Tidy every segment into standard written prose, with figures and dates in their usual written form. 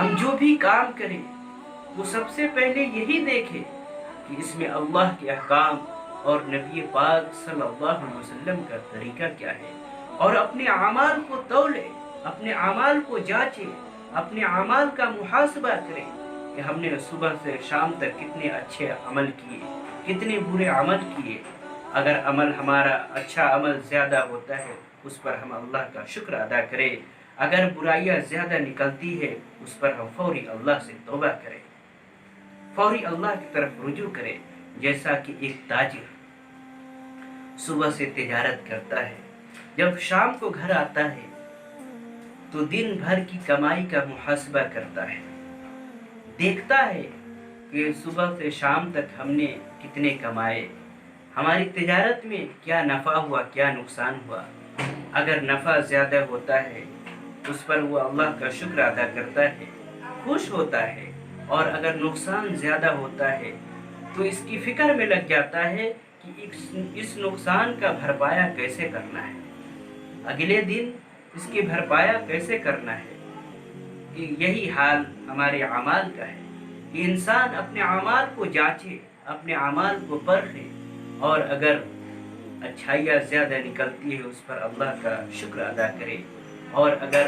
ہم جو بھی کام کریں وہ سب سے پہلے یہی دیکھیں کہ اس میں اللہ کے احکام اور نبی پاک صلی اللہ علیہ وسلم کا طریقہ کیا ہے، اور اپنے اعمال کو تولے، اپنے اعمال کو جانچے، اپنے اعمال کا محاسبہ کریں کہ ہم نے صبح سے شام تک کتنے اچھے عمل کیے، کتنے برے عمل کیے۔ اگر عمل ہمارا اچھا عمل زیادہ ہوتا ہے اس پر ہم اللہ کا شکر ادا کریں، اگر برائیاں زیادہ نکلتی ہے اس پر ہم فوری اللہ سے توبہ کریں، فوری اللہ کی طرف رجوع کریں۔ جیسا کہ ایک تاجر صبح سے تجارت کرتا ہے، جب شام کو گھر آتا ہے تو دن بھر کی کمائی کا محاسبہ کرتا ہے، دیکھتا ہے کہ صبح سے شام تک ہم نے کتنے کمائے، ہماری تجارت میں کیا نفع ہوا، کیا نقصان ہوا۔ اگر نفع زیادہ ہوتا ہے اس پر وہ اللہ کا شکر ادا کرتا ہے، خوش ہوتا ہے، اور اگر نقصان زیادہ ہوتا ہے تو اس کی فکر میں لگ جاتا ہے کہ اس نقصان کا بھرپایا کیسے کرنا ہے، اگلے دن اس کی بھرپایا کیسے کرنا ہے۔ کہ یہی حال ہمارے اعمال کا ہے کہ انسان اپنے اعمال کو جانچے، اپنے اعمال کو پرکھے، اور اگر اچھائیاں زیادہ نکلتی ہے اس پر اللہ کا شکر ادا کرے، اور اگر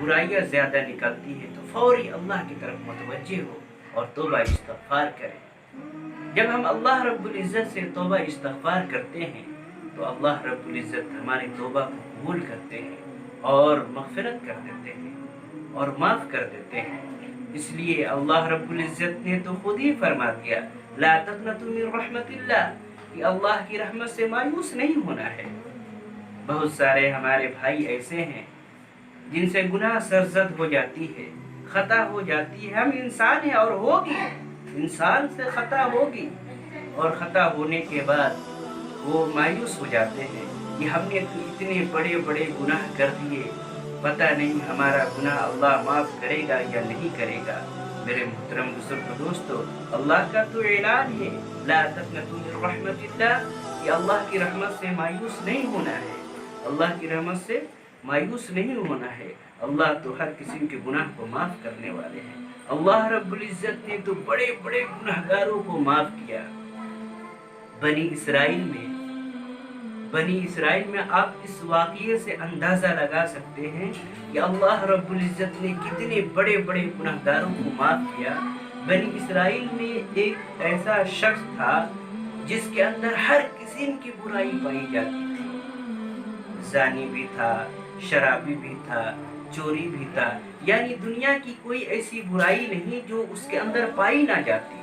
برائیاں زیادہ نکلتی ہے تو فوری اللہ کی طرف متوجہ ہو اور توبہ استغفار کرے۔ جب ہم اللہ رب العزت سے توبہ استغفار کرتے ہیں تو اللہ رب العزت ہماری توبہ کو قبول کرتے ہیں اور مغفرت کر دیتے ہیں اور معاف کر دیتے ہیں۔ اس لیے اللہ رب العزت نے تو خود ہی فرما دیا، لا تقنطوا من رحمت اللہ، کہ اللہ کی رحمت سے مایوس نہیں ہونا ہے۔ بہت سارے ہمارے بھائی ایسے ہیں جن سے گناہ سرزد ہو جاتی ہے، خطا ہو جاتی ہے۔ ہم انسان ہیں اور ہوگی، انسان سے خطا ہوگی، اور خطا ہونے کے بعد وہ مایوس ہو جاتے ہیں کہ ہم نے تو اتنے بڑے بڑے گناہ کر دیے، پتہ نہیں ہمارا گناہ اللہ معاف کرے گا یا نہیں کرے گا۔ میرے محترم بزرگ دوستو، اللہ کا تو اعلان ہے، لا تقنطوا من رحمت اللہ، کہ اللہ کی رحمت سے مایوس نہیں ہونا ہے، اللہ کی رحمت سے مایوس نہیں ہونا ہے۔ اللہ تو ہر قسم کے گناہ کو معاف کرنے والے ہیں۔ اللہ رب العزت نے تو بڑے بڑے گناہگاروں کو معاف کیا۔ بنی اسرائیل میں آپ اس واقعے سے اندازہ لگا سکتے ہیں کہ اللہ رب العزت نے کتنے بڑے بڑے گناہگاروں کو معاف کیا۔ بنی اسرائیل میں ایک ایسا شخص تھا جس کے اندر ہر قسم کی برائی پائی جاتی تھی، زانی بھی تھا، شرابی بھی تھا، چوری بھی تھا، یعنی دنیا کی کوئی ایسی برائی نہیں جو اس کے اندر پائی نہ جاتی۔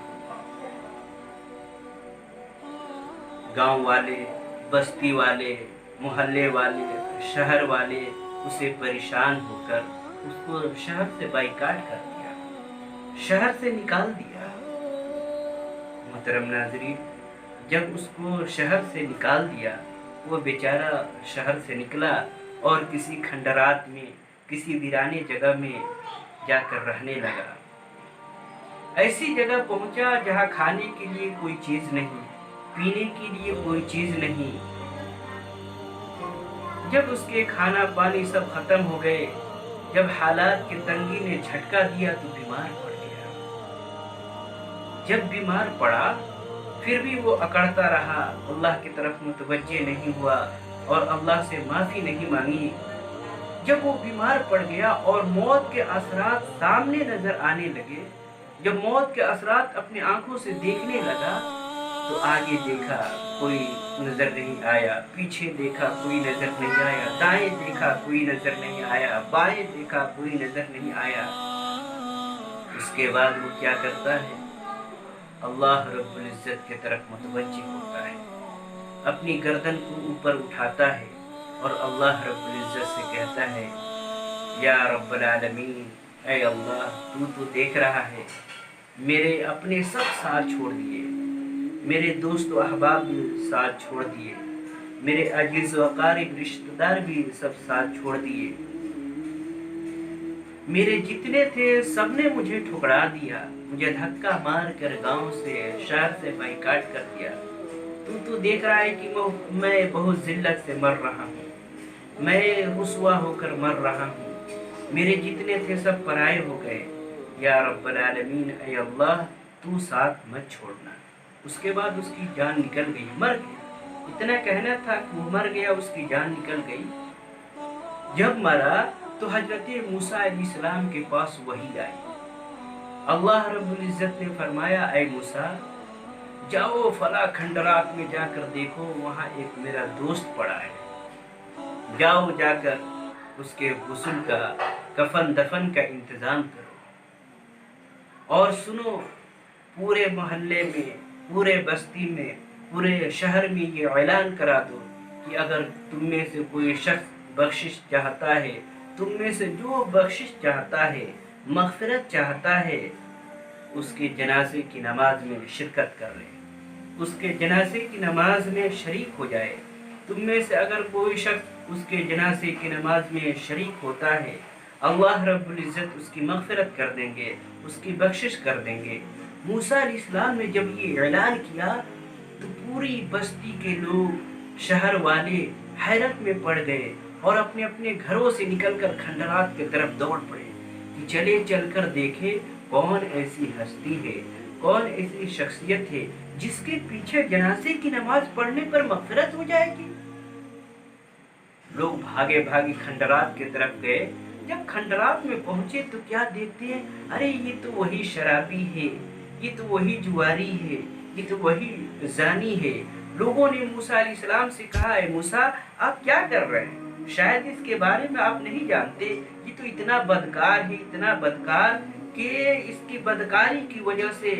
گاؤں والے، بستی والے، محلے والے، شہر والے اسے پریشان ہو کر اس کو شہر سے بائیکاٹ کر دیا، شہر سے نکال دیا۔ محترم ناظرین، جب اس کو شہر سے نکال دیا، وہ بیچارہ شہر سے نکلا اور کسی کھنڈرات میں، کسی ویرانے جگہ میں جا کر رہنے لگا۔ ایسی جگہ پہنچا جہاں کھانے کے لیے کوئی چیز نہیں، پینے کے لیے کوئی چیز نہیں۔ جب اس کے کھانا پانی سب ختم ہو گئے، جب حالات کی تنگی نے جھٹکا دیا تو بیمار پڑ گیا۔ جب بیمار پڑا پھر بھی وہ اکڑتا رہا، اللہ کی طرف متوجہ نہیں ہوا اور اللہ سے معافی نہیں مانگی۔ جب وہ بیمار پڑ گیا اور موت کے اثرات سامنے نظر آنے لگے، جب موت کے اثرات اپنی آنکھوں سے دیکھنے لگا تو آگے دیکھا کوئی نظر نہیں آیا، پیچھے دیکھا کوئی نظر نہیں آیا، دائیں دیکھا کوئی نظر نہیں آیا، بائیں دیکھا کوئی نظر نہیں آیا۔ اس کے بعد وہ کیا کرتا ہے؟ اللہ رب العزت کی طرف متوجہ ہوتا ہے، اپنی گردن کو اوپر اٹھاتا ہے اور اللہ رب العزت سے کہتا ہے، یا رب العالمین، اے اللہ، تو دیکھ رہا ہے، میرے اپنے سب ساتھ چھوڑ دیے، میرے دوست و احباب بھی ساتھ چھوڑ دیے، میرے عزیز و اقارب رشتہ دار بھی سب ساتھ چھوڑ دیے، میرے جتنے تھے سب نے مجھے ٹھکرا دیا، مجھے دھکا مار کر گاؤں سے، شہر سے بائیکاٹ کر دیا۔ تو دیکھ رہا ہے کہ میں بہت ذلت سے مر رہا ہوں، میں رسوا ہو کر مر رہا ہوں، میرے جتنے تھے سب پرائے ہو گئے، یا رب العالمین اے اللہ تو ساتھ مت چھوڑنا۔ اس کے بعد اس کی جان نکل گئی، مر گیا، اتنا کہنا تھا کہ وہ مر گیا، اس کی جان نکل گئی۔ جب مرا تو حضرت موسیٰ علیہ السلام کے پاس وحی آئی، اللہ رب العزت نے فرمایا اے موسیٰ جاؤ فلاں کھنڈرات میں جا کر دیکھو، وہاں ایک میرا دوست پڑا ہے، جاؤ جا کر اس کے غسل کا، کفن دفن کا انتظام کرو، اور سنو پورے محلے میں، پورے بستی میں، پورے شہر میں یہ اعلان کرا دو کہ اگر تم میں سے کوئی شخص بخشش چاہتا ہے، تم میں سے جو بخشش چاہتا ہے، مغفرت چاہتا ہے، اس کے جنازے کی نماز میں شرکت کر لے، اس کے جنازے کی نماز میں شریک ہو جائے۔ تم میں سے اگر کوئی شخص اس کے جنازے کی نماز میں شریک ہوتا ہے، اللہ رب العزت اس کی مغفرت کر دیں گے، اس کی بخشش کر دیں گے۔ موسیٰ علیہ السلام نے جب یہ اعلان کیا تو پوری بستی کے لوگ، شہر والے حیرت میں پڑ گئے اور اپنے اپنے گھروں سے نکل کر کھنڈرات کی طرف دوڑ پڑے کہ چلے چل کر دیکھے کون ایسی ہستی ہے، کون ایسی شخصیت ہے جس کے پیچھے جنازے کی نماز پڑھنے پر مغفرت ہو جائے گی۔ لوگ بھاگے بھاگے کھنڈرات کی طرف گئے۔ جب کھنڈرات میں پہنچے تو کیا دیکھتے ہیں، ارے یہ تو وہی شرابی ہے، یہ تو وہی جواری ہے، یہ تو وہی زانی ہے۔ لوگوں نے موسیٰ علیہ السلام سے کہا اے موسیٰ آپ کیا کر رہے ہیں، شاید اس کے بارے میں آپ نہیں جانتے، یہ تو اتنا بدکار ہے، اتنا بدکار کہ اس کی بدکاری کی وجہ سے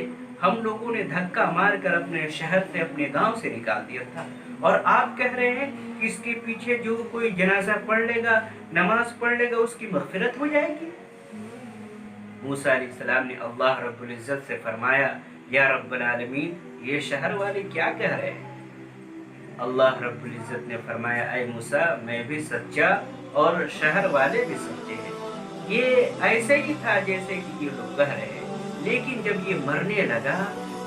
ہم لوگوں نے دھکا مار کر اپنے شہر سے، اپنے گاؤں سے نکال دیا تھا، اور آپ کہہ رہے ہیں کہ اس کے پیچھے جو کوئی جنازہ پڑھ لے گا، نماز پڑھ لے گا، اس کی مغفرت ہو جائے گی۔ موسیٰ علیہ السلام نے اللہ رب العزت سے فرمایا یا رب العالمین یہ شہر والے کیا کہہ رہے ہیں؟ اللہ رب العزت نے فرمایا اے موسیٰ میں بھی سچا اور شہر والے بھی سچے ہیں، یہ ایسے ہی تھا جیسے کہ یہ لوگ کہہ رہے ہیں، لیکن جب یہ مرنے لگا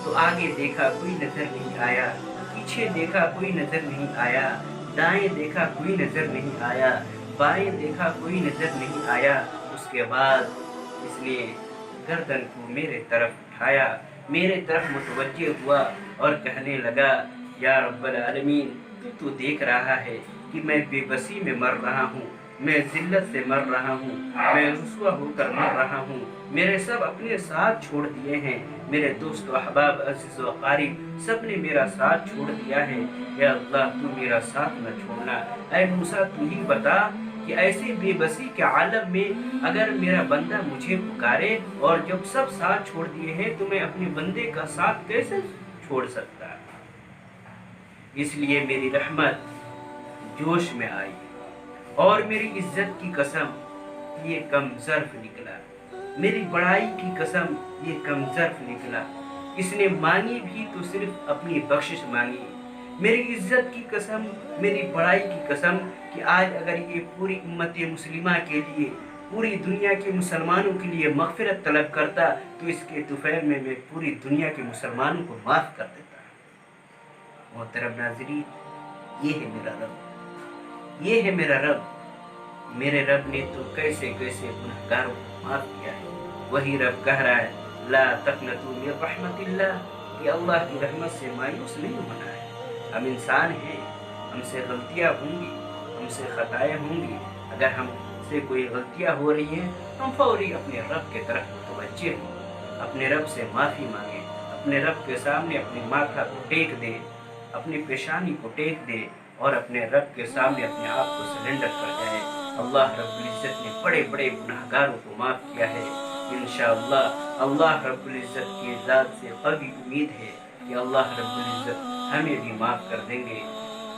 تو آگے دیکھا کوئی نظر نہیں آیا، پیچھے دیکھا کوئی نظر نہیں آیا، دائیں دیکھا کوئی نظر نہیں آیا، بائیں دیکھا کوئی نظر نہیں آیا۔ اس کے بعد اس نے گردن کو میرے طرف اٹھایا، میرے طرف متوجہ ہوا اور کہنے لگا یا رب العالمین تو دیکھ رہا ہے کہ میں بے بسی میں مر رہا ہوں، میں ذلت سے مر رہا ہوں، میں رسوا ہو کر مر رہا ہوں، میرے سب اپنے ساتھ چھوڑ دیے ہیں، میرے دوست و احباب عزیز و قریب سب نے میرا ساتھ چھوڑ دیا ہے، یا اللہ تو میرا ساتھ نہ چھوڑنا۔ اے موسیٰ تو ہی بتا کہ ایسی بے بسی کے عالم میں اگر میرا بندہ مجھے پکارے اور جب سب ساتھ چھوڑ دیے ہیں تو میں اپنے بندے کا ساتھ کیسے چھوڑ سکتا؟ اس لیے میری رحمت جوش میں آئی اور میری عزت کی قسم یہ کم ظرف نکلا، میری بڑائی کی قسم یہ کم ظرف نکلا۔ اس نے مانگی بھی تو صرف اپنی بخشش مانگی۔ میری عزت کی قسم، میری بڑائی کی قسم کہ آج اگر یہ پوری امت مسلمہ کے لیے، پوری دنیا کے مسلمانوں کے لیے مغفرت طلب کرتا تو اس کے طفیل میں پوری دنیا کے مسلمانوں کو معاف کر دیتا۔ محترم ناظرین، یہ ہے میرا رب، یہ ہے میرا رب۔ میرے رب نے تو کیسے کیسے گنہگاروں کو معاف کیا ہے۔ وہی رب کہہ رہا ہے لا تقنطوا من رحمت اللہ، کہ اللہ کی رحمت سے مایوس نہیں ہونا ہے۔ ہم انسان ہیں، ہم سے غلطیاں ہوں گی، ہم سے خطائیں ہوں گی۔ اگر ہم سے کوئی غلطیاں ہو رہی ہیں ہم فوری اپنے رب کے طرف متوجہ ہوں، اپنے رب سے معافی مانگیں، اپنے رب کے سامنے اپنے ماتھا کو ٹیک دیں، اپنی پیشانی کو ٹیک دے اور اپنے رب کے سامنے اپنے آپ کو سرنڈر کر جائے۔ اللہ رب العزت نے بڑے بڑے گناہگاروں کو معاف کیا ہے۔ انشاءاللہ اللہ رب العزت کی ذات سے قوی امید ہے کہ اللہ رب العزت ہمیں بھی معاف کر دیں گے۔